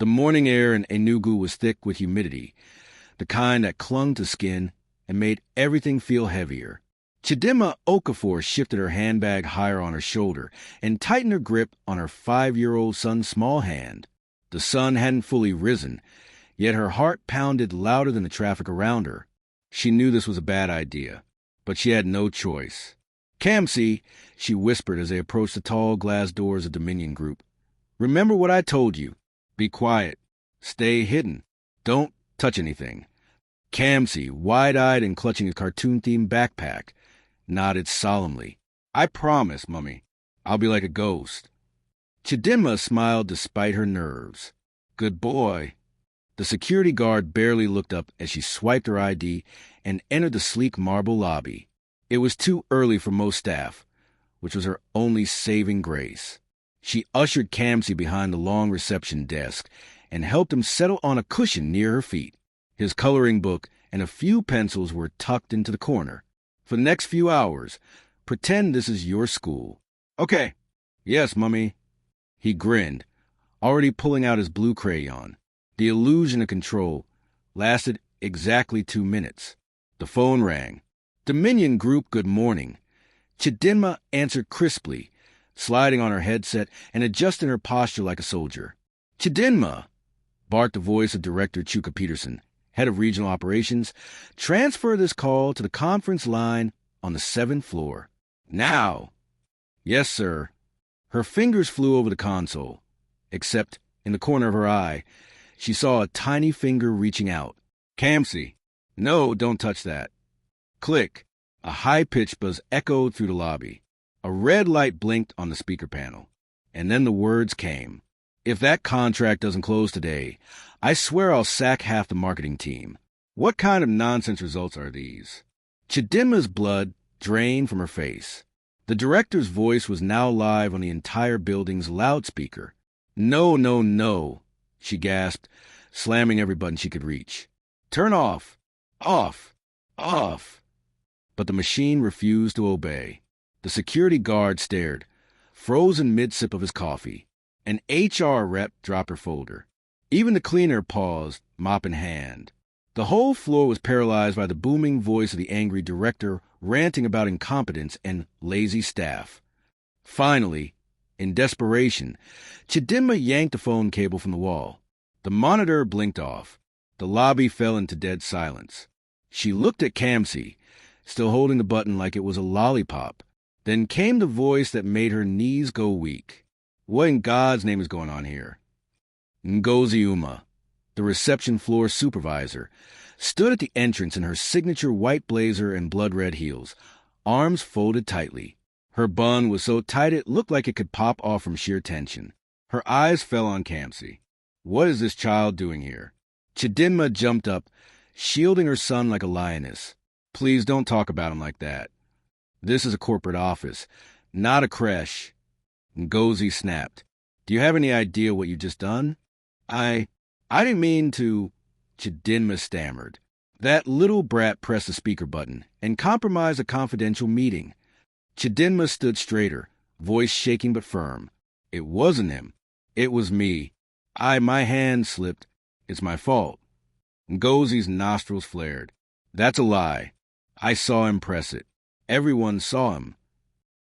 The morning air in Enugu was thick with humidity, the kind that clung to skin and made everything feel heavier. Chidinma Okafor shifted her handbag higher on her shoulder and tightened her grip on her 5-year-old son's small hand. The sun hadn't fully risen, yet her heart pounded louder than the traffic around her. She knew this was a bad idea, but she had no choice. "Kamsi," she whispered as they approached the tall glass doors of Dominion Group. "Remember what I told you. Be quiet. Stay hidden. Don't touch anything." Kamsi, wide-eyed and clutching a cartoon-themed backpack, nodded solemnly. "I promise, Mummy. I'll be like a ghost." Chidinma smiled despite her nerves. "Good boy." The security guard barely looked up as she swiped her ID and entered the sleek marble lobby. It was too early for most staff, which was her only saving grace. She ushered Kamsi behind the long reception desk and helped him settle on a cushion near her feet. His coloring book and a few pencils were tucked into the corner. "For the next few hours, pretend this is your school." "Okay." "Yes, Mummy." He grinned, already pulling out his blue crayon. The illusion of control lasted exactly 2 minutes. The phone rang. "Dominion Group, good morning." Chidinma answered crisply, sliding on her headset and adjusting her posture like a soldier. "Chidinma," barked the voice of Director Chuka Peterson, head of regional operations, "transfer this call to the conference line on the 7th floor. Now." "Yes, sir." Her fingers flew over the console, except in the corner of her eye, she saw a tiny finger reaching out. "Kamsi." "No, don't touch that." Click. A high-pitched buzz echoed through the lobby. A red light blinked on the speaker panel. And then the words came. "If that contract doesn't close today, I swear I'll sack half the marketing team." What kind of nonsense results are these? Chidinma's blood drained from her face. The director's voice was now live on the entire building's loudspeaker. "No, no, no," she gasped, slamming every button she could reach. "Turn off! Off! Off!" But the machine refused to obey. The security guard stared, frozen mid-sip of his coffee. An HR rep dropped her folder. Even the cleaner paused, mop in hand. The whole floor was paralyzed by the booming voice of the angry director ranting about incompetence and lazy staff. Finally, in desperation, Chidinma yanked the phone cable from the wall. The monitor blinked off. The lobby fell into dead silence. She looked at Kamsi, still holding the button like it was a lollipop. Then came the voice that made her knees go weak. What in God's name is going on here? Ngozi Uma, the reception floor supervisor, stood at the entrance in her signature white blazer and blood-red heels, arms folded tightly. Her bun was so tight it looked like it could pop off from sheer tension. Her eyes fell on Kamsi. What is this child doing here? Chidinma jumped up, shielding her son like a lioness. "Please don't talk about him like that. This is a corporate office, not a creche." Ngozi snapped. "Do you have any idea what you just done?" I didn't mean to," Chidinma stammered. That little brat pressed the speaker button and compromised a confidential meeting. Chidinma stood straighter, voice shaking but firm. "It wasn't him. It was me. My hand slipped. It's my fault." Ngozi's nostrils flared. "That's a lie. I saw him press it. Everyone saw him.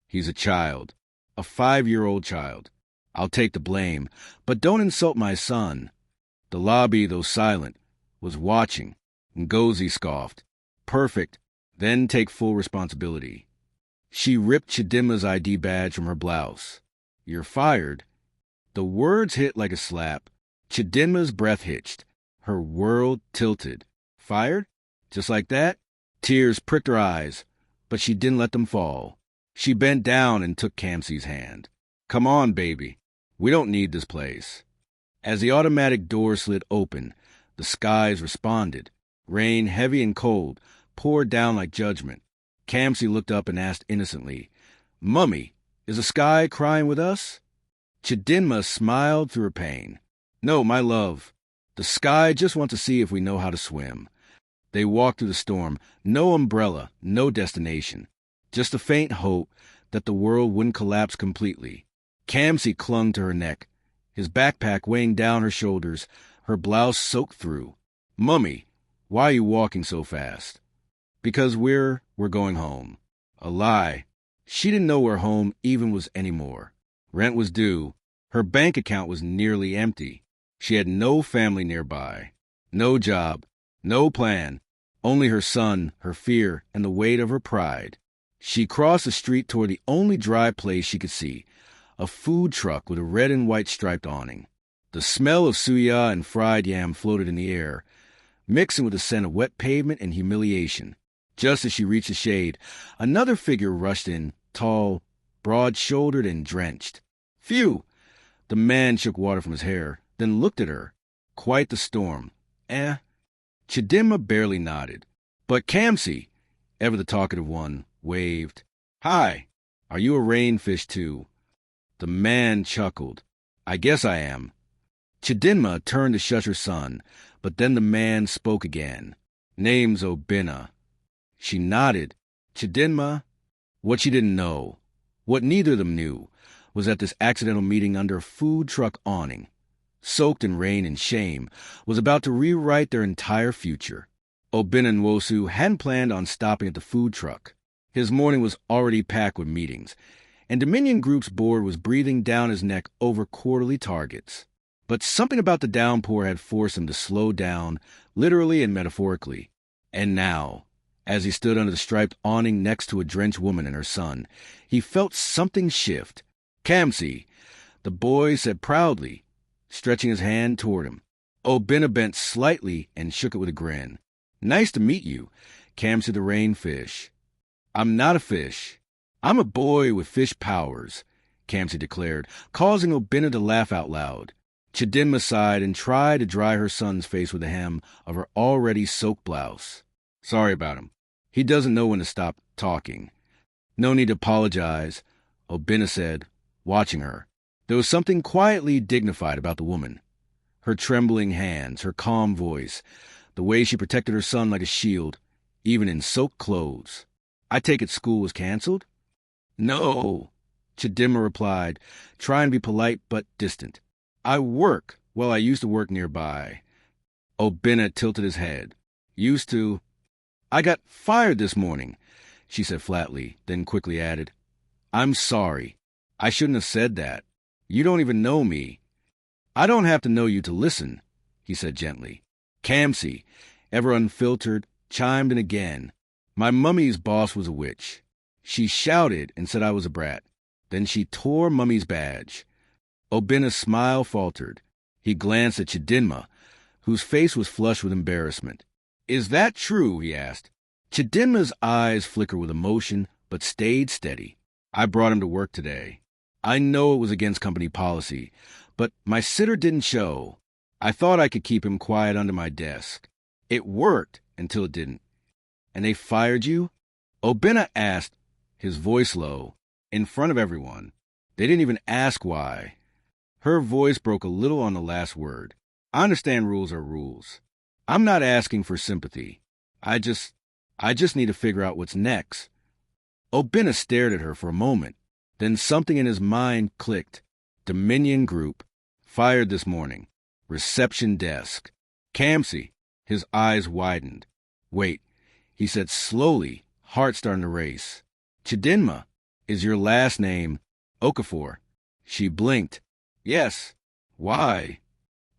He's a child. A 5-year-old child. I'll take the blame, but don't insult my son." The lobby, though silent, was watching. Ngozi scoffed. "Perfect. Then take full responsibility." She ripped Chidinma's ID badge from her blouse. "You're fired." The words hit like a slap. Chidinma's breath hitched. Her world tilted. "Fired? Just like that?" Tears pricked her eyes, but she didn't let them fall. She bent down and took Kamsi's hand. "Come on, baby. We don't need this place." As the automatic door slid open, the skies responded. Rain, heavy and cold, poured down like judgment. Kamsi looked up and asked innocently, "Mummy, is the sky crying with us?" Chidinma smiled through her pain. "No, my love. The sky just wants to see if we know how to swim." They walked through the storm, no umbrella, no destination. Just a faint hope that the world wouldn't collapse completely. Kamsi clung to her neck, his backpack weighing down her shoulders, her blouse soaked through. "Mummy, why are you walking so fast?" "Because we're going home." A lie. She didn't know where home even was anymore. Rent was due. Her bank account was nearly empty. She had no family nearby. No job. No plan. Only her son, her fear, and the weight of her pride. She crossed the street toward the only dry place she could see, a food truck with a red and white striped awning. The smell of suya and fried yam floated in the air, mixing with the scent of wet pavement and humiliation. Just as she reached the shade, another figure rushed in, tall, broad-shouldered, and drenched. "Phew!" The man shook water from his hair, then looked at her. Quite the storm. Chidinma barely nodded. But Kamsi, ever the talkative one, waved. "Hi, are you a rainfish too?" The man chuckled. "I guess I am." Chidinma turned to shush her son, but then the man spoke again. "Name's Obinna." She nodded. Chidinma. What she didn't know, what neither of them knew, was that this accidental meeting under a food truck awning, soaked in rain and shame, was about to rewrite their entire future. Obinna Nwosu hadn't planned on stopping at the food truck. His morning was already packed with meetings, and Dominion Group's board was breathing down his neck over quarterly targets. But something about the downpour had forced him to slow down, literally and metaphorically. And now, as he stood under the striped awning next to a drenched woman and her son, he felt something shift. "Kamsi," the boy said proudly, stretching his hand toward him. Obinna bent slightly and shook it with a grin. "Nice to meet you, Kamsi the rainfish." "I'm not a fish. I'm a boy with fish powers," Kamsi declared, causing Obinna to laugh out loud. Chidinma sighed and tried to dry her son's face with the hem of her already soaked blouse. "Sorry about him. He doesn't know when to stop talking." "No need to apologize," Obinna said, watching her. There was something quietly dignified about the woman. Her trembling hands, her calm voice, the way she protected her son like a shield, even in soaked clothes. "I take it school was canceled?" "No," Chidinma replied, trying to be polite but distant. "I work. Well, I used to work nearby." Obinna tilted his head. "Used to. I got fired this morning," she said flatly, then quickly added, "I'm sorry. I shouldn't have said that. You don't even know me." "I don't have to know you to listen," he said gently. Kamsi, ever unfiltered, chimed in again. "My mummy's boss was a witch. She shouted and said I was a brat. Then she tore mummy's badge." Obinna's smile faltered. He glanced at Chidinma, whose face was flushed with embarrassment. "Is that true?" he asked. Chidinma's eyes flickered with emotion, but stayed steady. "I brought him to work today. I know it was against company policy, but my sitter didn't show. I thought I could keep him quiet under my desk. It worked until it didn't." "And they fired you?" Obinna asked, his voice low, in front of everyone. "They didn't even ask why." Her voice broke a little on the last word. "I understand rules are rules. I'm not asking for sympathy. I just need to figure out what's next." Obinna stared at her for a moment. Then something in his mind clicked. Dominion Group. Fired this morning. Reception desk. Kamsi. His eyes widened. "Wait," he said slowly, heart starting to race. "Chidinma, is your last name Okafor?" She blinked. "Yes. Why?"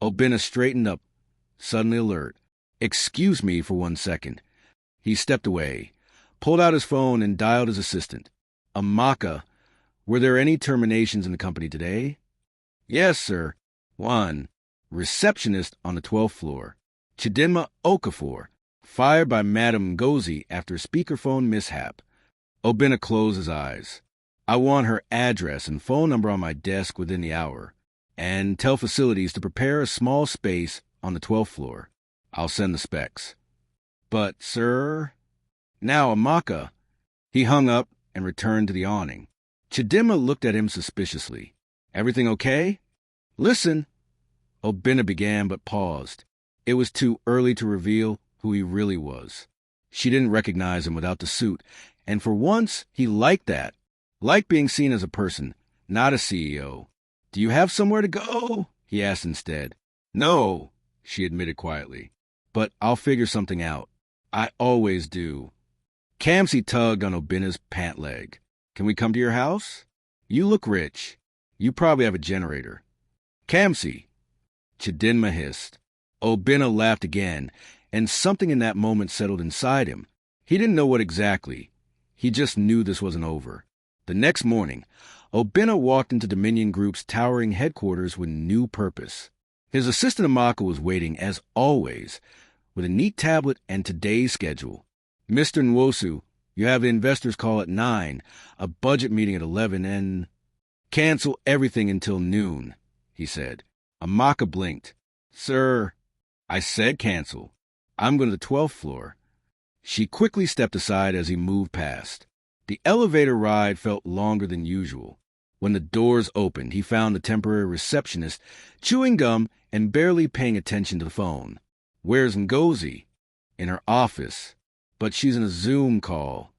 Obinna straightened up, suddenly alert. "Excuse me for 1 second." He stepped away, pulled out his phone, and dialed his assistant. "Amaka, were there any terminations in the company today?" "Yes, sir. 1. Receptionist on the 12th floor. Chidinma Okafor, fired by Madam Ngozi after a speakerphone mishap." Obinna closed his eyes. "I want her address and phone number on my desk within the hour, and tell facilities to prepare a small space on the 12th floor. I'll send the specs." "But, sir..." "Now, Amaka." He hung up and returned to the awning. Chidinma looked at him suspiciously. "Everything okay?" "Listen," Obinna began but paused. It was too early to reveal who he really was. She didn't recognize him without the suit, and for once he liked that. Liked being seen as a person, not a CEO. Do you have somewhere to go? He asked instead. No, she admitted quietly. But I'll figure something out. I always do. Kamsi tugged on Obinna's pant leg. Can we come to your house? You look rich. You probably have a generator. Kamsi, Chidinma hissed. Obinna laughed again, and something in that moment settled inside him. He didn't know what exactly. He just knew this wasn't over. The next morning, Obinna walked into Dominion Group's towering headquarters with new purpose. His assistant Amaka was waiting, as always, with a neat tablet and today's schedule. Mr. Nwosu, you have the investors' call at 9, a budget meeting at 11, and... Cancel everything until noon, he said. Amaka blinked. Sir, I said cancel. I'm going to the 12th floor. She quickly stepped aside as he moved past. The elevator ride felt longer than usual. When the doors opened, he found the temporary receptionist chewing gum and barely paying attention to the phone. Where's Ngozi? In her office. But she's in a Zoom call.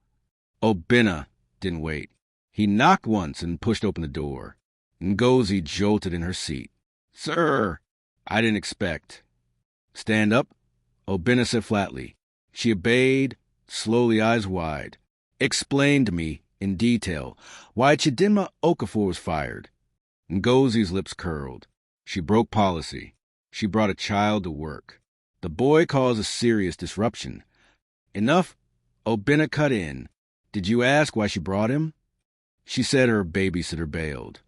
Obinna didn't wait. He knocked once and pushed open the door. Ngozi jolted in her seat. Sir, I didn't expect. Stand up, Obinna said flatly. She obeyed, slowly, eyes wide. Explain to me, in detail, why Chidinma Okafor was fired. Ngozi's lips curled. She broke policy. She brought a child to work. The boy caused a serious disruption. Enough, Obinna cut in. Did you ask why she brought him? She said her babysitter bailed.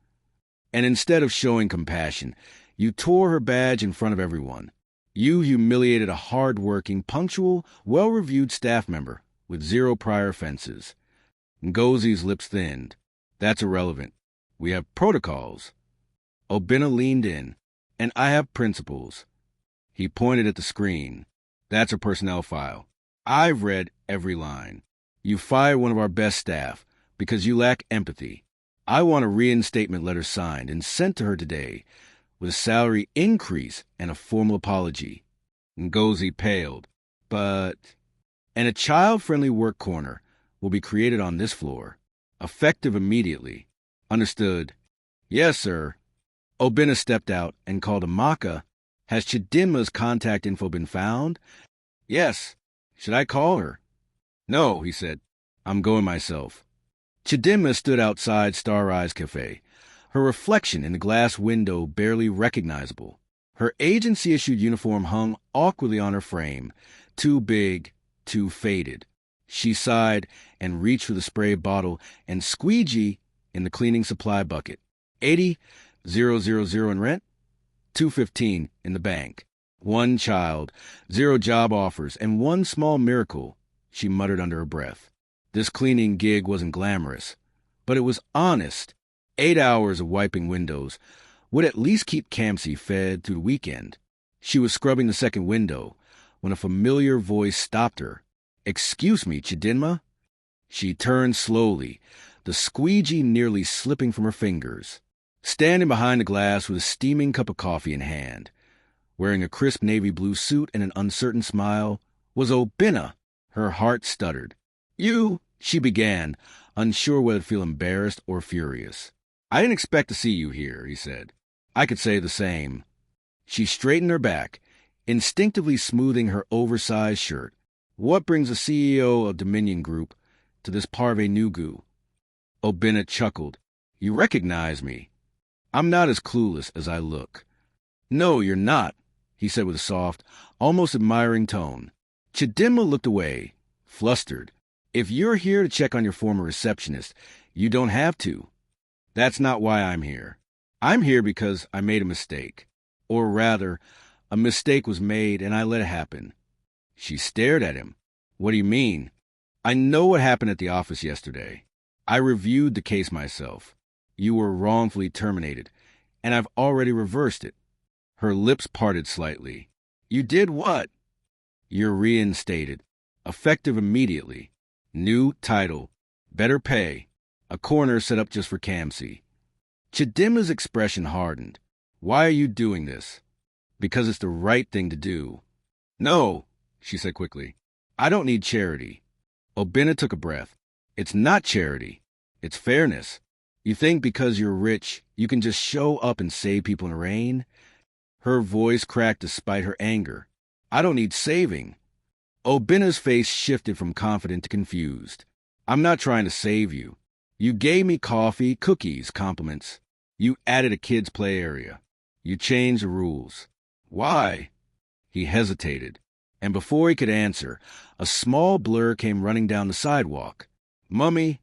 And instead of showing compassion, you tore her badge in front of everyone. You humiliated a hardworking, punctual, well-reviewed staff member with 0 prior offenses. Ngozi's lips thinned. That's irrelevant. We have protocols. Obinna leaned in. And I have principles. He pointed at the screen. That's a personnel file. I've read every line. You fired one of our best staff because you lack empathy. I want a reinstatement letter signed and sent to her today with a salary increase and a formal apology. Ngozi paled. But... And a child-friendly work corner will be created on this floor, effective immediately. Understood. Yes, sir. Obinna stepped out and called Amaka. Has Chidinma's contact info been found? Yes. Should I call her? No, he said. I'm going myself. Chidinma stood outside Star Eyes Cafe, her reflection in the glass window barely recognizable. Her agency-issued uniform hung awkwardly on her frame, too big, too faded. She sighed and reached for the spray bottle and squeegee in the cleaning supply bucket. 80,000 in rent, 215 in the bank. 1 child, 0 job offers, and 1 small miracle, she muttered under her breath. This cleaning gig wasn't glamorous, but it was honest. 8 hours of wiping windows would at least keep Kamsi fed through the weekend. She was scrubbing the second window when a familiar voice stopped her. Excuse me, Chidinma? She turned slowly, the squeegee nearly slipping from her fingers. Standing behind the glass with a steaming cup of coffee in hand, wearing a crisp navy blue suit and an uncertain smile, was Obinna. Her heart stuttered. You, she began, unsure whether to feel embarrassed or furious. I didn't expect to see you here, he said. I could say the same. She straightened her back, instinctively smoothing her oversized shirt. What brings the CEO of Dominion Group to this part of Enugu? Obinna chuckled. You recognize me. I'm not as clueless as I look. No, you're not, he said with a soft, almost admiring tone. Chidinma looked away, flustered. If you're here to check on your former receptionist, you don't have to. That's not why I'm here. I'm here because I made a mistake. Or rather, a mistake was made and I let it happen. She stared at him. What do you mean? I know what happened at the office yesterday. I reviewed the case myself. You were wrongfully terminated, and I've already reversed it. Her lips parted slightly. You did what? You're reinstated. Effective immediately. New title. Better pay. A corner set up just for Kamsi. Chidinma's expression hardened. Why are you doing this? Because it's the right thing to do. No, she said quickly. I don't need charity. Obinna took a breath. It's not charity. It's fairness. You think because you're rich, you can just show up and save people in the rain? Her voice cracked despite her anger. I don't need saving. Obinna's face shifted from confident to confused. I'm not trying to save you. You gave me coffee, cookies, compliments. You added a kid's play area. You changed the rules. Why? He hesitated, and before he could answer, a small blur came running down the sidewalk. Mummy,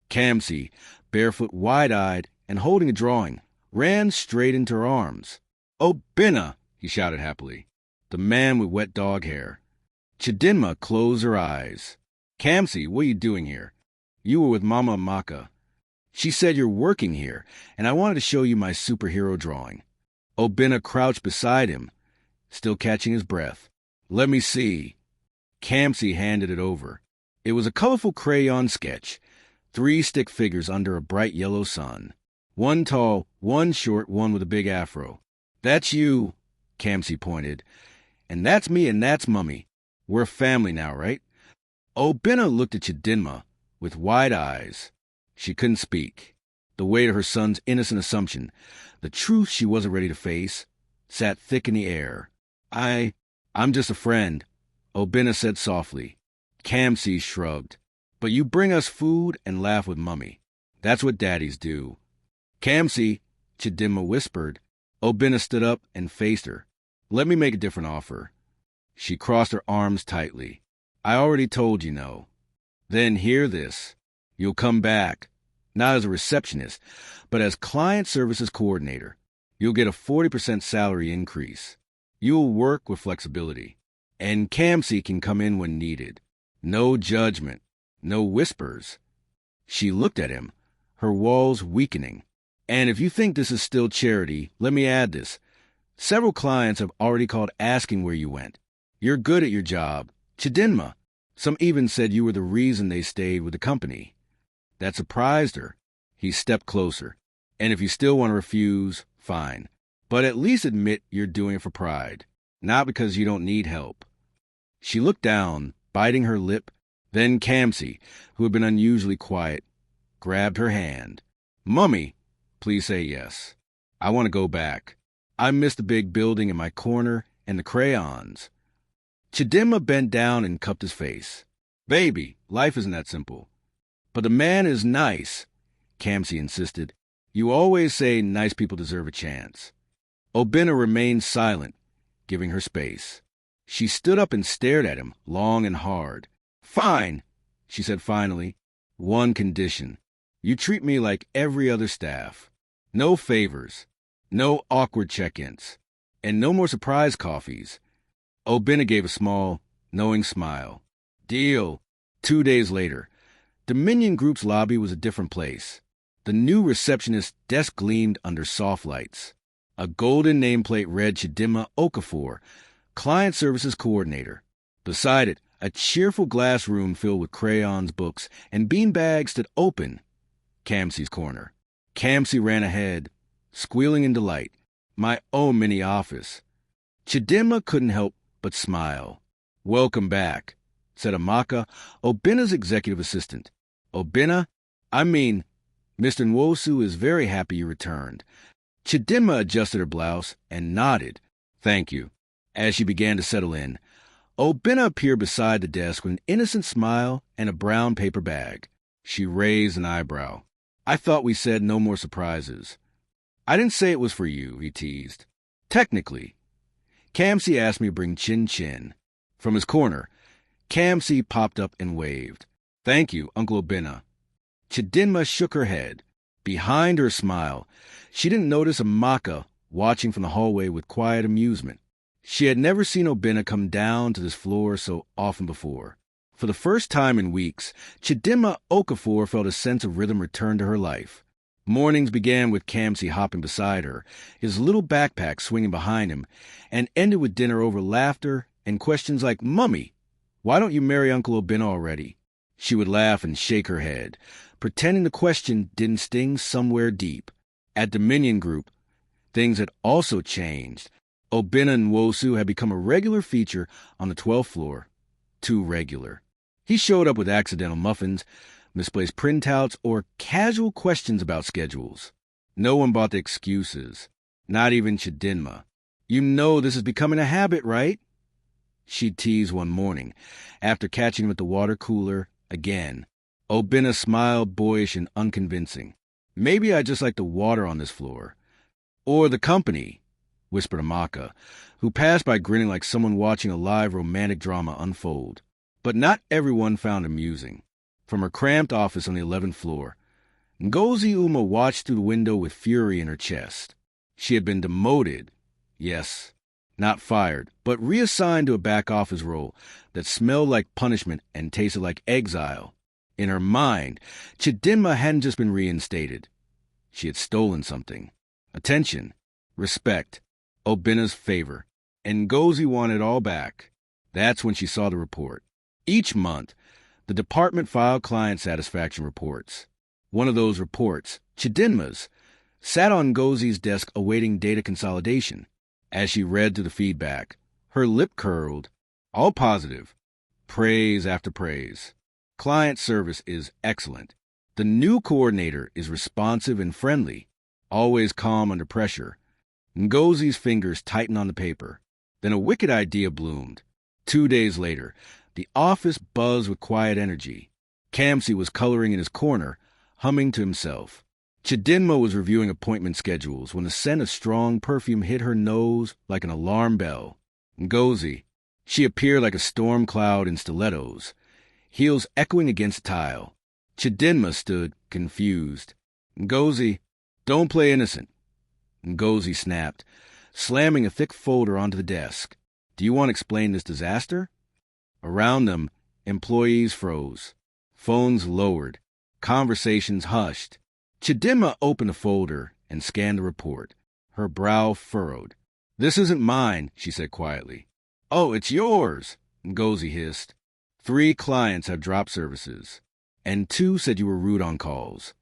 Kamsi, barefoot, wide-eyed, and holding a drawing, ran straight into her arms. Obinna, he shouted happily, the man with wet dog hair. Chidinma closed her eyes. Kamsi, what are you doing here? You were with Mama Amaka. She said you're working here, and I wanted to show you my superhero drawing. Obinna crouched beside him, still catching his breath. Let me see. Kamsi handed it over. It was a colorful crayon sketch, 3 stick figures under a bright yellow sun. One tall, one short, one with a big afro. That's you, Kamsi pointed. And that's me and that's Mummy. We're a family now, right? Obinna looked at Chidinma with wide eyes. She couldn't speak. The weight of her son's innocent assumption, the truth she wasn't ready to face, sat thick in the air. I'm just a friend, Obinna said softly. Kamsi shrugged. But you bring us food and laugh with Mummy. That's what daddies do. Kamsi, Chidinma whispered. Obinna stood up and faced her. Let me make a different offer. She crossed her arms tightly. I already told you no. Then hear this. You'll come back, not as a receptionist, but as client services coordinator. You'll get a 40% salary increase. You'll work with flexibility. And Kamsi can come in when needed. No judgment. No whispers. She looked at him, her walls weakening. And if you think this is still charity, let me add this. Several clients have already called asking where you went. You're good at your job. Chidinma. Some even said you were the reason they stayed with the company. That surprised her. He stepped closer. And if you still want to refuse, fine. But at least admit you're doing it for pride, not because you don't need help. She looked down, biting her lip. Then Kamsi, who had been unusually quiet, grabbed her hand. Mummy, please say yes. I want to go back. I miss the big building in my corner and the crayons. Chidinma bent down and cupped his face. Baby, life isn't that simple. But the man is nice, Kamsi insisted. You always say nice people deserve a chance. Obinna remained silent, giving her space. She stood up and stared at him, long and hard. Fine, she said finally. One condition. You treat me like every other staff. No favors. No awkward check-ins. And no more surprise coffees. Obinna gave a small, knowing smile. Deal. 2 days later, Dominion Group's lobby was a different place. The new receptionist's desk gleamed under soft lights. A golden nameplate read Chidinma Okafor, Client Services Coordinator. Beside it, a cheerful glass room filled with crayons, books, and beanbags stood open. Kamsi's corner. Kamsi ran ahead, squealing in delight. My own mini office. Chidinma couldn't help but smile. Welcome back, said Amaka, Obinna's executive assistant. Obinna, Mr. Nwosu is very happy you returned. Chidinma adjusted her blouse and nodded. Thank you. As she began to settle in, Obinna appeared beside the desk with an innocent smile and a brown paper bag. She raised an eyebrow. I thought we said no more surprises. I didn't say it was for you, he teased. Technically. Kamsi asked me to bring chin-chin. From his corner, Kamsi popped up and waved. Thank you, Uncle Obinna. Chidinma shook her head. Behind her smile, she didn't notice Amaka watching from the hallway with quiet amusement. She had never seen Obinna come down to this floor so often before. For the first time in weeks, Chidinma Okafor felt a sense of rhythm return to her life. Mornings began with Kamsi hopping beside her, his little backpack swinging behind him, and ended with dinner over laughter and questions like, Mummy, why don't you marry Uncle Obinna already? She would laugh and shake her head, pretending the question didn't sting somewhere deep. At Dominion Group, things had also changed. Obinna Nwosu had become a regular feature on the 12th floor. Too regular. He showed up with accidental muffins, misplaced printouts, or casual questions about schedules. No one bought the excuses, not even Chidinma. "You know this is becoming a habit, right?" She'd tease one morning, after catching him at the water cooler again. Obinna smiled, boyish and unconvincing. "Maybe I just like the water on this floor." "Or the company," whispered Amaka, who passed by grinning like someone watching a live romantic drama unfold. But not everyone found amusing. From her cramped office on the 11th floor, Ngozi Uma watched through the window with fury in her chest. She had been demoted, yes, not fired, but reassigned to a back office role that smelled like punishment and tasted like exile. In her mind, Chidinma hadn't just been reinstated. She had stolen something. Attention, respect, Obinna's favor. And Ngozi wanted it all back. That's when she saw the report. Each month, the department filed client satisfaction reports. One of those reports, Chidinma's, sat on Ngozi's desk awaiting data consolidation. As she read through the feedback, her lip curled. All positive. Praise after praise. Client service is excellent. The new coordinator is responsive and friendly, always calm under pressure. Ngozi's fingers tightened on the paper. Then a wicked idea bloomed. 2 days later, the office buzzed with quiet energy. Kamsi was coloring in his corner, humming to himself. Chidinma was reviewing appointment schedules when the scent of strong perfume hit her nose like an alarm bell. Ngozi. She appeared like a storm cloud in stilettos, heels echoing against the tile. Chidinma stood, confused. "Ngozi, don't play innocent." Ngozi snapped, slamming a thick folder onto the desk. "Do you want to explain this disaster?" Around them, employees froze. Phones lowered. Conversations hushed. Chidinma opened the folder and scanned the report. Her brow furrowed. "This isn't mine," she said quietly. "Oh, it's yours," Ngozi hissed. 3 clients have dropped services, and 2 said you were rude on calls.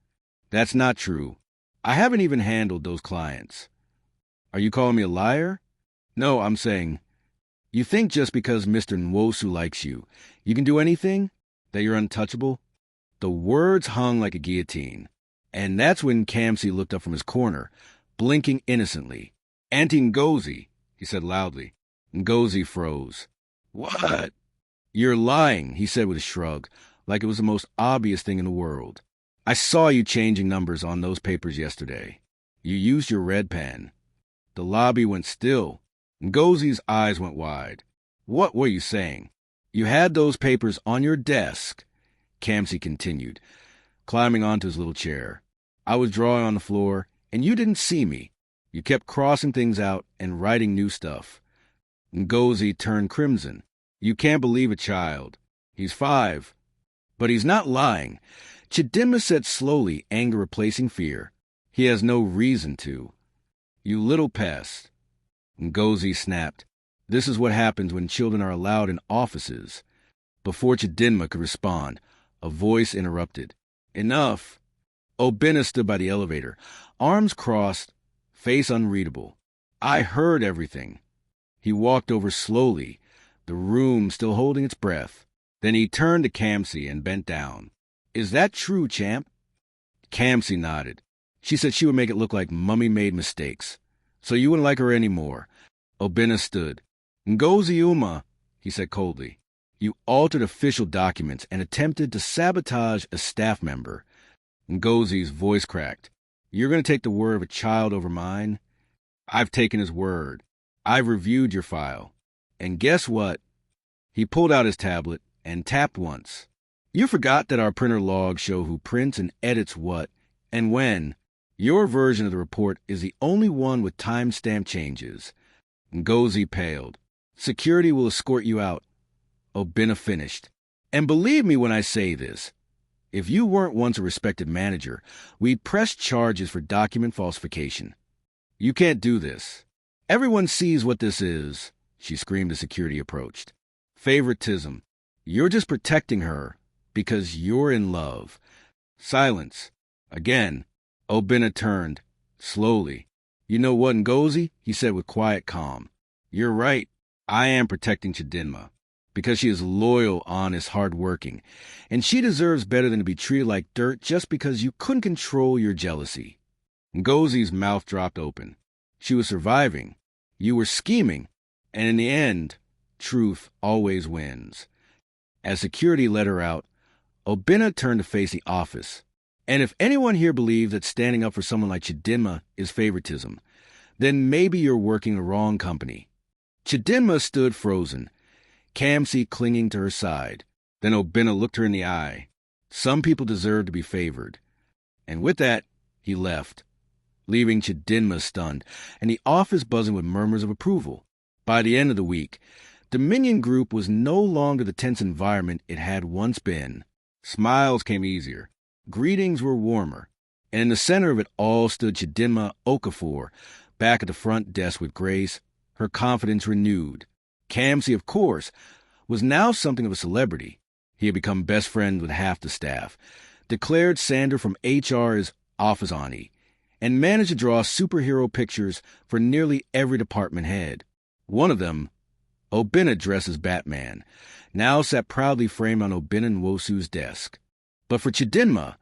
"That's not true. I haven't even handled those clients." "Are you calling me a liar?" "No, I'm saying, you think just because Mr. Nwosu likes you, you can do anything? That you're untouchable?" The words hung like a guillotine. And that's when Kamsi looked up from his corner, blinking innocently. "Auntie Ngozi," he said loudly. Ngozi froze. "What?" "You're lying," he said with a shrug, like it was the most obvious thing in the world. "I saw you changing numbers on those papers yesterday. You used your red pen." The lobby went still. Ngozi's eyes went wide. "What were you saying?" "You had those papers on your desk," Kamsi continued, climbing onto his little chair. "I was drawing on the floor, and you didn't see me. You kept crossing things out and writing new stuff." Ngozi turned crimson. "You can't believe a child. He's 5. But he's not lying." Chidinma said slowly, anger replacing fear. "He has no reason to." "You little pest." Ngozi snapped. This is what happens when children are allowed in offices. Before Chidinma could respond, a voice interrupted. "Enough." Obinna stood by the elevator, arms crossed, face unreadable. "I heard everything." He walked over slowly, the room still holding its breath. Then he turned to Kamsi and bent down. "Is that true, champ?" Kamsi nodded. She said she would make it look like Mummy made mistakes. "So you wouldn't like her anymore." Obinna stood. "Ngozi Uma," he said coldly. "You altered official documents and attempted to sabotage a staff member." Ngozi's voice cracked. "You're going to take the word of a child over mine?" "I've taken his word. I've reviewed your file. And guess what?" He pulled out his tablet and tapped once. "You forgot that our printer logs show who prints and edits what and when. Your version of the report is the only one with timestamp changes." Ngozi paled. "Security will escort you out." Obinna finished. "And believe me when I say this. If you weren't once a respected manager, we'd press charges for document falsification. You can't do this. Everyone sees what this is," she screamed as security approached. "Favoritism. You're just protecting her because you're in love." Silence. Again. Obinna turned, slowly. "You know what, Ngozi?" he said with quiet calm. "You're right. I am protecting Chidinma. because she is loyal, honest, hardworking, and she deserves better than to be treated like dirt just because you couldn't control your jealousy. Ngozi's mouth dropped open. She was surviving. You were scheming. And in the end, truth always wins. As security let her out, Obinna turned to face the office. And if anyone here believes that standing up for someone like Chidinma is favoritism, then maybe you're working the wrong company. Chidinma stood frozen, Kamsi clinging to her side. Then Obinna looked her in the eye. Some people deserve to be favored. And with that, he left, leaving Chidinma stunned, and the office buzzing with murmurs of approval. By the end of the week, Dominion Group was no longer the tense environment it had once been. Smiles came easier. Greetings were warmer. And in the center of it all stood Chidinma Okafor, back at the front desk with grace, her confidence renewed. Kamsi, of course, was now something of a celebrity. He had become best friends with half the staff, declared Sandra from HR as office auntie, and managed to draw superhero pictures for nearly every department head. One of them, Obinna dressed as Batman, now sat proudly framed on Obinna Nwosu's desk. But for Chidinma,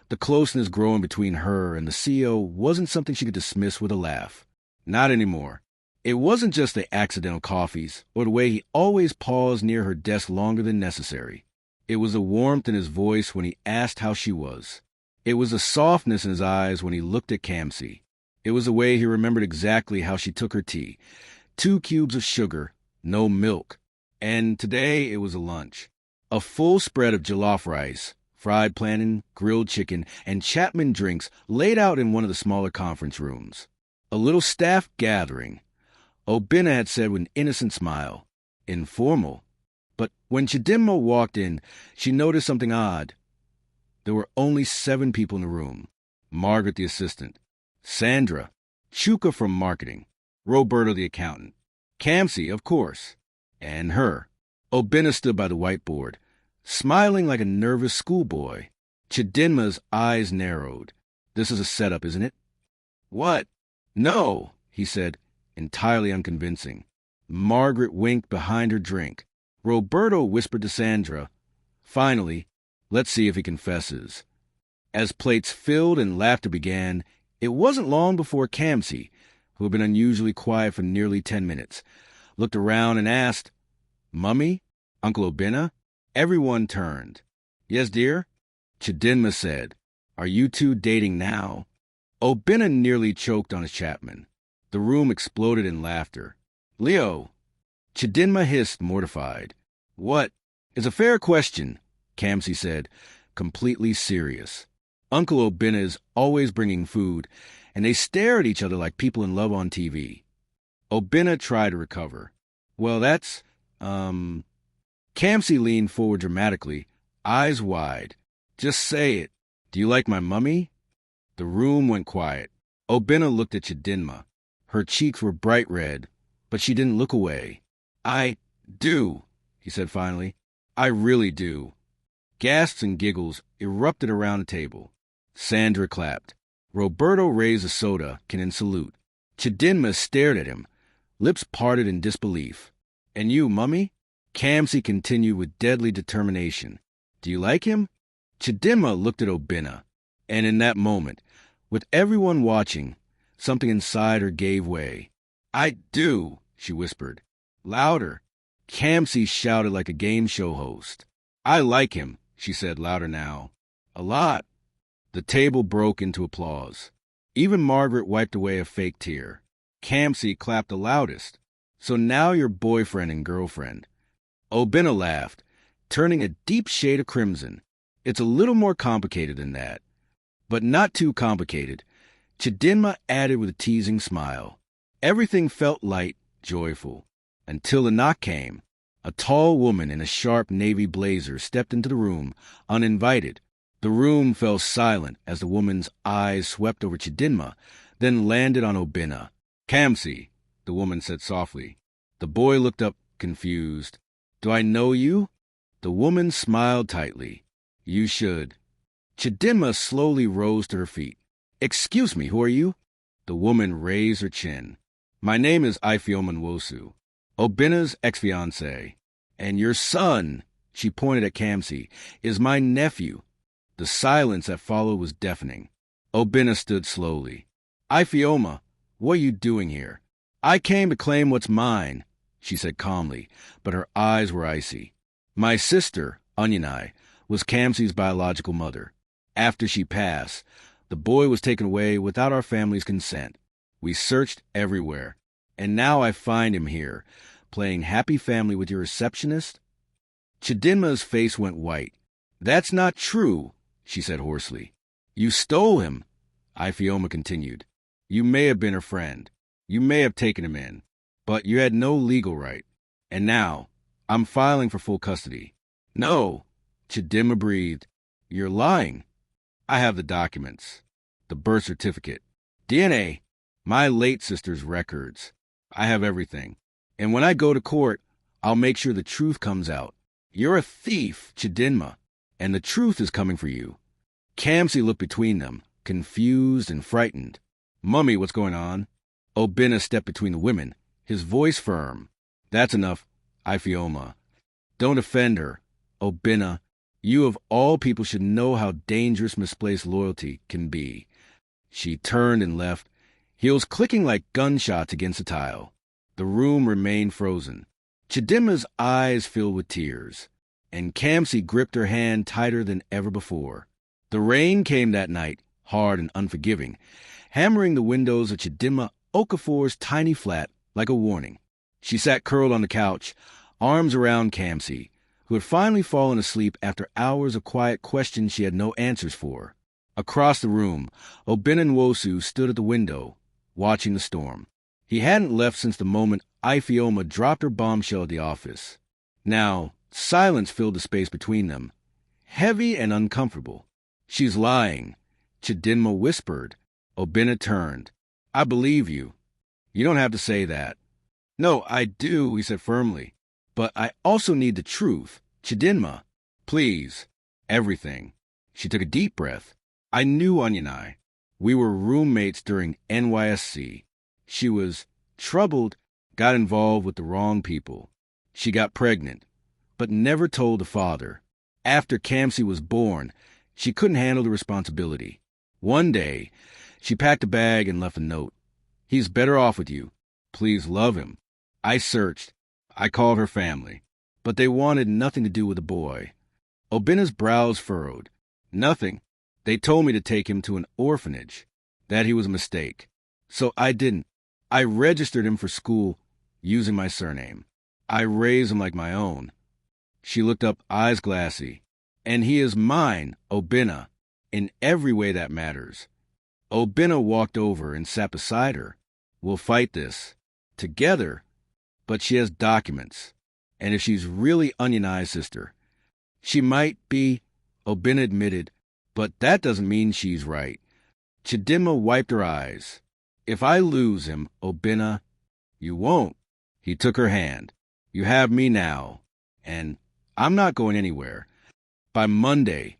the closeness growing between her and the CEO wasn't something she could dismiss with a laugh. Not anymore. It wasn't just the accidental coffees or the way he always paused near her desk longer than necessary. It was the warmth in his voice when he asked how she was. It was the softness in his eyes when he looked at Kamsi. It was the way he remembered exactly how she took her tea. 2 cubes of sugar, no milk. And today it was a lunch. A full spread of jollof rice, fried plantain, grilled chicken, and Chapman drinks laid out in one of the smaller conference rooms. A little staff gathering. Obinna had said with an innocent smile. Informal. But when Chidinma walked in, she noticed something odd. There were only 7 people in the room. Margaret, the assistant. Sandra. Chuka from marketing. Roberto, the accountant. Kamsi, of course. And her. Obinna stood by the whiteboard, smiling like a nervous schoolboy. Chidinma's eyes narrowed. This is a setup, isn't it? What? No, he said, entirely unconvincing. Margaret winked behind her drink. Roberto whispered to Sandra, finally, let's see if he confesses. As plates filled and laughter began, it wasn't long before Kamsi, who had been unusually quiet for nearly 10 minutes, looked around and asked, Mummy? Uncle Obinna? Everyone turned. Yes, dear? Chidinma said, Are you two dating now? Obinna nearly choked on his Chapman. The room exploded in laughter. Leo! Chidinma hissed, mortified. What? It's a fair question, Kamsi said, completely serious. Uncle Obinna is always bringing food, and they stare at each other like people in love on TV. Obinna tried to recover. Well, that's, Kamsi leaned forward dramatically, eyes wide. Just say it. Do you like my mummy? The room went quiet. Obinna looked at Chidinma. Her cheeks were bright red, but she didn't look away. I do, he said finally. I really do. Gasps and giggles erupted around the table. Sandra clapped. Roberto raised a soda can in salute. Chidinma stared at him, lips parted in disbelief. And you, mummy? Kamsi continued with deadly determination. Do you like him? Chidinma looked at Obinna, and in that moment, with everyone watching, something inside her gave way. I do, she whispered. Louder. Kamsi shouted like a game show host. I like him, she said louder now. A lot. The table broke into applause. Even Margaret wiped away a fake tear. Kamsi clapped the loudest. So now you're boyfriend and girlfriend. Obinna laughed, turning a deep shade of crimson. It's a little more complicated than that. But not too complicated. Chidinma added with a teasing smile. Everything felt light, joyful. Until the knock came. A tall woman in a sharp navy blazer stepped into the room, uninvited. The room fell silent as the woman's eyes swept over Chidinma, then landed on Obinna. Kamsi, the woman said softly. The boy looked up, confused. Do I know you? The woman smiled tightly. You should. Chidinma slowly rose to her feet. Excuse me, who are you? The woman raised her chin. My name is Obinna Nwosu, Obinna's ex-fiancée. And your son, she pointed at Kamsi, is my nephew. The silence that followed was deafening. Obinna stood slowly. Ifeoma, what are you doing here? I came to claim what's mine, she said calmly, but her eyes were icy. My sister, Onyenai, was Kamsi's biological mother. After she passed, the boy was taken away without our family's consent. We searched everywhere, and now I find him here, playing happy family with your receptionist? Chidinma's face went white. That's not true, she said hoarsely. You stole him, Ifeoma continued. You may have been her friend. You may have taken him in, but you had no legal right. And now, I'm filing for full custody. No, Chidinma breathed. You're lying. I have the documents, the birth certificate, DNA, my late sister's records. I have everything. And when I go to court, I'll make sure the truth comes out. You're a thief, Chidinma, and the truth is coming for you. Kamsi looked between them, confused and frightened. Mummy, what's going on? Obinna stepped between the women, his voice firm. That's enough, Ifeoma. Don't offend her. Obinna, you of all people should know how dangerous misplaced loyalty can be. She turned and left, heels clicking like gunshots against the tile. The room remained frozen. Chidinma's eyes filled with tears, and Kamsi gripped her hand tighter than ever before. The rain came that night, hard and unforgiving, hammering the windows of Chidinma Okafor's tiny flat like a warning. She sat curled on the couch, arms around Kamsi, who had finally fallen asleep after hours of quiet questions she had no answers for. Across the room, Obinna Nwosu stood at the window, watching the storm. He hadn't left since the moment Ifeoma dropped her bombshell at the office. Now, silence filled the space between them, heavy and uncomfortable. She's lying, Chidinma whispered. Obinna turned. I believe you. You don't have to say that. No, I do, he said firmly. But I also need the truth. Chidinma, please. Everything. She took a deep breath. I knew Onyenai. We were roommates during NYSC. She was troubled, got involved with the wrong people. She got pregnant, but never told the father. After Kamsi was born, she couldn't handle the responsibility. One day, she packed a bag and left a note. He's better off with you. Please love him. I searched. I called her family, but they wanted nothing to do with the boy. Obinna's brows furrowed. Nothing. They told me to take him to an orphanage, that he was a mistake. So I didn't. I registered him for school using my surname. I raised him like my own. She looked up, eyes glassy. And he is mine, Obinna, in every way that matters. Obinna walked over and sat beside her. We'll fight this. Together. But she has documents. And if she's really Onyenai's sister, she might be, Obinna admitted, but that doesn't mean she's right. Chidinma wiped her eyes. If I lose him, Obinna, you won't. He took her hand. You have me now. And I'm not going anywhere. By Monday,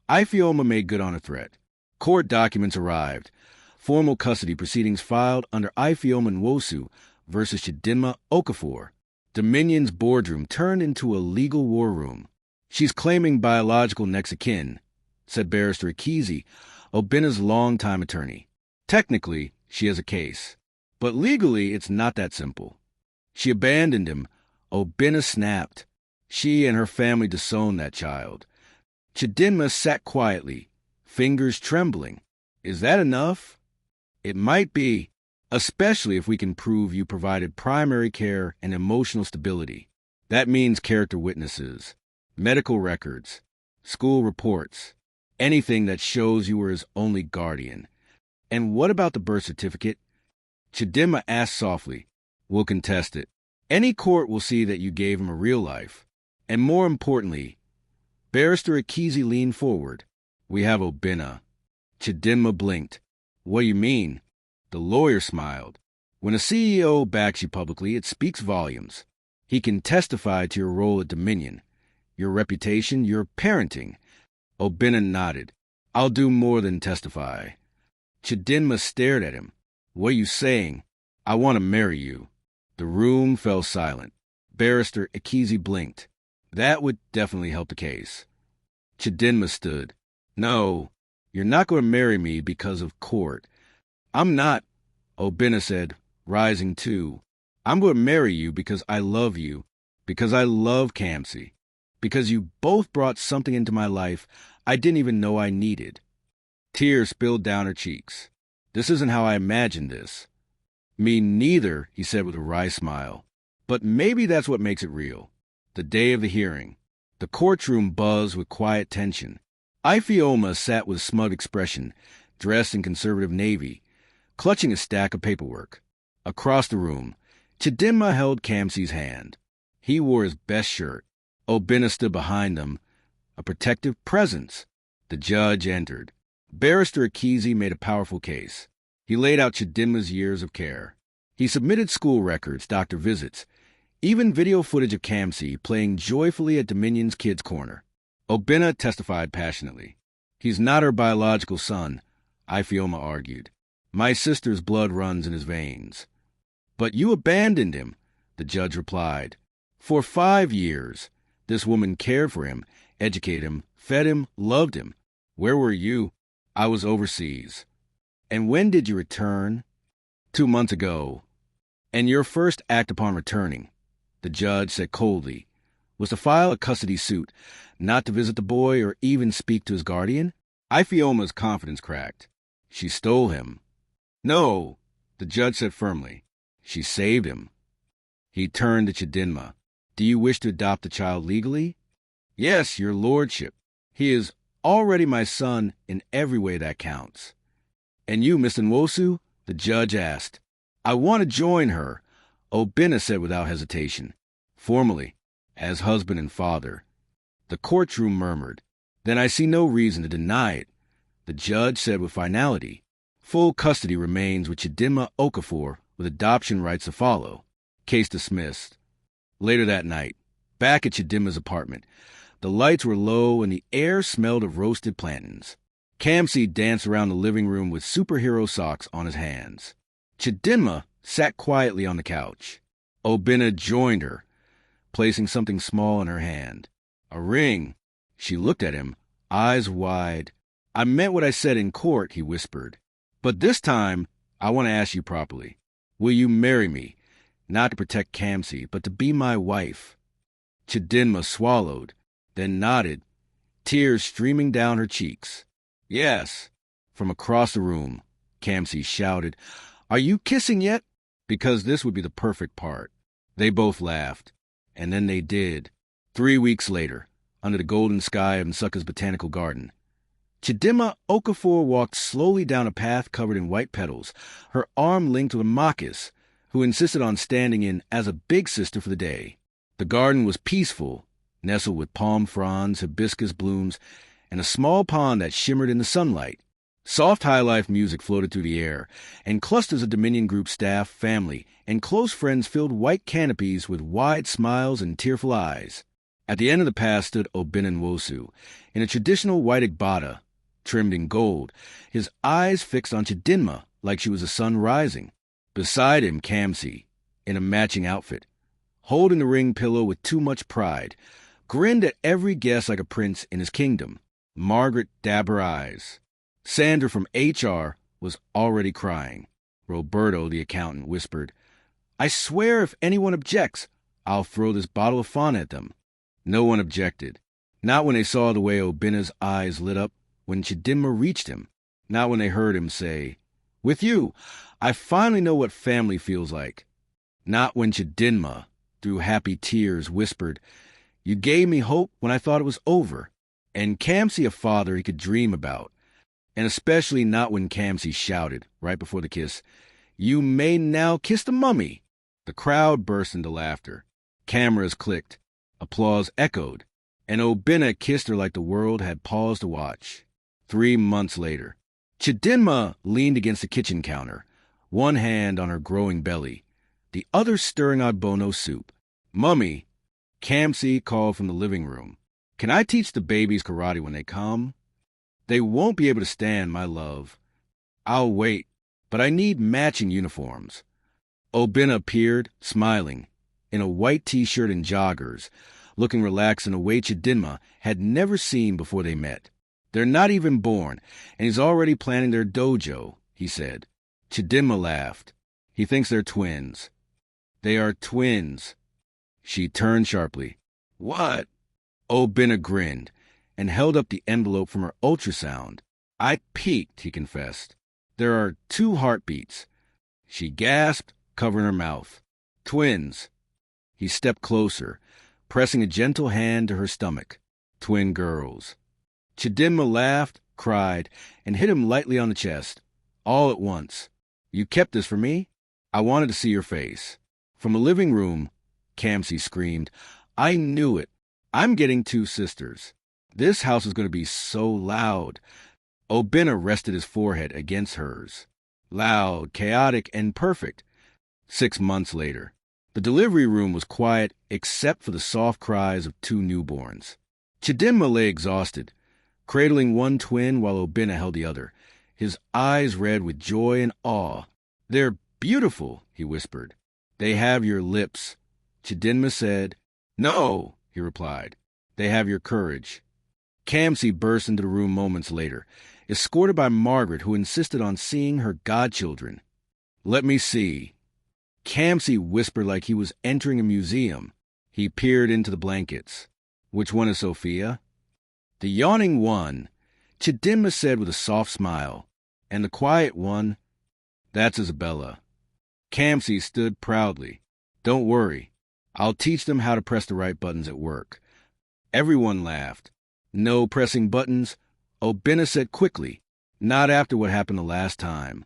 Ifeoma made good on her threat. Court documents arrived. Formal custody proceedings filed under Ifeoma Nwosu versus Chidinma Okafor. Dominion's boardroom turned into a legal war room. She's claiming biological next of kin, said Barrister Akizi, Obinna's longtime attorney. Technically, she has a case, but legally it's not that simple. She abandoned him. Obinna snapped. She and her family disowned that child. Chidinma sat quietly, fingers trembling. Is that enough? It might be, especially if we can prove you provided primary care and emotional stability. That means character witnesses, medical records, school reports, anything that shows you were his only guardian. And what about the birth certificate? Chidinma asked softly. We'll contest it. Any court will see that you gave him a real life. And more importantly, Barrister Akizi leaned forward. We have Obinna. Chidinma blinked. What do you mean? The lawyer smiled. When a CEO backs you publicly, it speaks volumes. He can testify to your role at Dominion, your reputation, your parenting. Obinna nodded. I'll do more than testify. Chidinma stared at him. What are you saying? I want to marry you. The room fell silent. Barrister Akizi blinked. That would definitely help the case. Chidinma stood. No, you're not going to marry me because of court. I'm not, Obinna said, rising too. I'm going to marry you because I love you, because I love Kamsi, because you both brought something into my life I didn't even know I needed. Tears spilled down her cheeks. This isn't how I imagined this. Me neither, he said with a wry smile. But maybe that's what makes it real. The day of the hearing. The courtroom buzzed with quiet tension. Ifeoma sat with a smug expression, dressed in conservative navy, clutching a stack of paperwork. Across the room, Chidinma held Kamsi's hand. He wore his best shirt. Obinna stood behind them, a protective presence. The judge entered. Barrister Akizi made a powerful case. He laid out Chidinma's years of care. He submitted school records, doctor visits, even video footage of Kamsi playing joyfully at Dominion's Kids Corner. Obinna testified passionately. He's not her biological son, Ifeoma argued. My sister's blood runs in his veins. But you abandoned him, the judge replied. For 5 years, this woman cared for him, educated him, fed him, loved him. Where were you? I was overseas. And when did you return? 2 months ago. And your first act upon returning, the judge said coldly, was to file a custody suit, not to visit the boy or even speak to his guardian? Ifeoma's confidence cracked. She stole him. No, the judge said firmly. She saved him. He turned to Chidinma. Do you wish to adopt the child legally? Yes, your lordship. He is already my son in every way that counts. And you, Mr. Nwosu? The judge asked. I want to join her, Obinna said without hesitation. Formally, as husband and father. The courtroom murmured. Then I see no reason to deny it, the judge said with finality. Full custody remains with Chidinma Okafor, with adoption rights to follow. Case dismissed. Later that night, back at Chidinma's apartment, the lights were low and the air smelled of roasted plantains. Kamsi danced around the living room with superhero socks on his hands. Chidinma sat quietly on the couch. Obinna joined her, placing something small in her hand. A ring. She looked at him, eyes wide. I meant what I said in court, he whispered. But this time, I want to ask you properly. Will you marry me? Not to protect Kamsi, but to be my wife. Chidinma swallowed, then nodded, tears streaming down her cheeks. Yes. From across the room, Kamsi shouted, Are you kissing yet? Because this would be the perfect part. They both laughed. And then they did. 3 weeks later, under the golden sky of Nsukka's botanical garden, Chidinma Okafor walked slowly down a path covered in white petals, her arm linked with a Makis, who insisted on standing in as a big sister for the day. The garden was peaceful, nestled with palm fronds, hibiscus blooms, and a small pond that shimmered in the sunlight. Soft high-life music floated through the air, and clusters of Dominion Group staff, family, and close friends filled white canopies with wide smiles and tearful eyes. At the end of the path stood Obinna Nwosu, in a traditional white agbada, trimmed in gold, his eyes fixed on Chidinma like she was the sun rising. Beside him, Kamsi, in a matching outfit, holding the ring pillow with too much pride, grinned at every guest like a prince in his kingdom. Margaret dabbed her eyes. Sandra from HR was already crying. Roberto, the accountant, whispered, I swear if anyone objects, I'll throw this bottle of fun at them. No one objected. Not when they saw the way Obinna's eyes lit up when Chidinma reached him. Not when they heard him say, With you, I finally know what family feels like. Not when Chidinma, through happy tears, whispered, You gave me hope when I thought it was over. And Kamsi a father he could dream about. And especially not when Kamsi shouted, right before the kiss, You may now kiss the mummy. The crowd burst into laughter. Cameras clicked. Applause echoed. And Obinna kissed her like the world had paused to watch. 3 months later, Chidinma leaned against the kitchen counter, one hand on her growing belly, the other stirring ogbono soup. Mummy, Kamsi called from the living room. Can I teach the babies karate when they come? They won't be able to stand, my love. I'll wait, but I need matching uniforms. Obinna appeared, smiling. in a white t-shirt and joggers, looking relaxed in a way Chidinma had never seen before they met. "They're not even born, and he's already planning their dojo," he said. Chidinma laughed. "He thinks they're twins." "They are twins." She turned sharply. "What?" Obinna grinned and held up the envelope from her ultrasound. "I peeked," he confessed. "There are 2 heartbeats." She gasped, covering her mouth. "Twins." He stepped closer, pressing a gentle hand to her stomach. "Twin girls." Chidinma laughed, cried, and hit him lightly on the chest, all at once. "You kept this for me? I wanted to see your face." From the living room, Kamsi screamed, "I knew it. I'm getting 2 sisters. This house is going to be so loud." Obinna rested his forehead against hers. Loud, chaotic, and perfect. 6 months later. The delivery room was quiet except for the soft cries of 2 newborns. Chidinma lay exhausted, cradling one twin while Obinna held the other, his eyes red with joy and awe. "They're beautiful," he whispered. "They have your lips." Chidinma said. "No," he replied. "They have your courage." Kamsi burst into the room moments later, escorted by Margaret, who insisted on seeing her godchildren. "Let me see." Kamsi whispered like he was entering a museum. He peered into the blankets. "Which one is Sophia?" "The yawning one," Chidinma said with a soft smile. "And the quiet one, that's Isabella." Kamsi stood proudly. "Don't worry. I'll teach them how to press the right buttons at work." Everyone laughed. "No pressing buttons," Obinna said quickly. "Not after what happened the last time."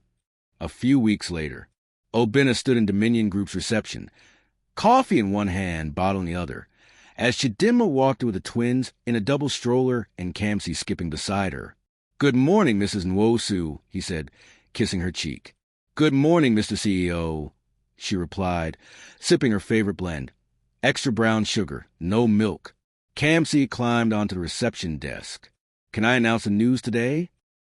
A few weeks later, Obinna stood in Dominion Group's reception, coffee in one hand, bottle in the other, as Chidinma walked with the twins in a double stroller and Kamsi skipping beside her. "Good morning, Mrs. Nwosu," he said, kissing her cheek. "Good morning, Mr. CEO," she replied, sipping her favorite blend. Extra brown sugar, no milk. Kamsi climbed onto the reception desk. "Can I announce the news today?"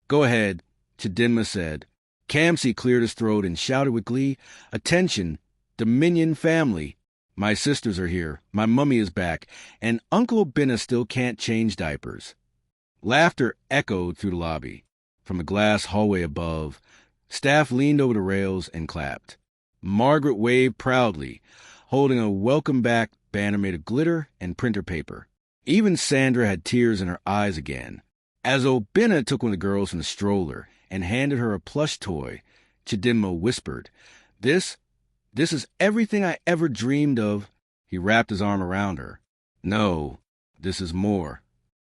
"Go ahead," Chidinma said. Kamsi cleared his throat and shouted with glee, "Attention, Dominion family. My sisters are here, my mummy is back, and Uncle Obinna still can't change diapers." Laughter echoed through the lobby. From the glass hallway above, staff leaned over the rails and clapped. Margaret waved proudly, holding a welcome back banner made of glitter and printer paper. Even Sandra had tears in her eyes again. As Obinna took one of the girls from the stroller and handed her a plush toy, Chidinma whispered, This is everything I ever dreamed of." He wrapped his arm around her. "No, this is more."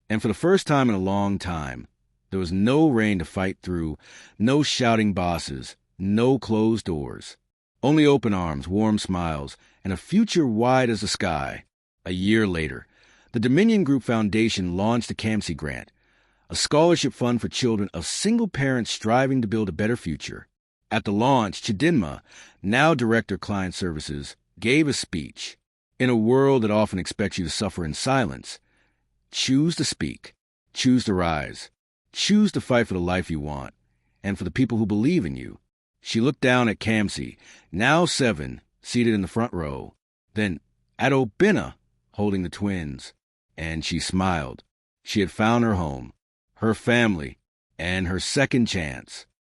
And for the first time in a long time, there was no rain to fight through, no shouting bosses, no closed doors. Only open arms, warm smiles, and a future wide as the sky. A year later, the Dominion Group Foundation launched the Kamsi Grant, a scholarship fund for children of single parents striving to build a better future. At the launch, Chidinma, now Director of Client Services, gave a speech. In a world that often expects you to suffer in silence, choose to speak, choose to rise, choose to fight for the life you want, and for the people who believe in you. She looked down at Kamsi, now 7, seated in the front row, then at Obinna, holding the twins, and she smiled. She had found her home, her family, and her second chance.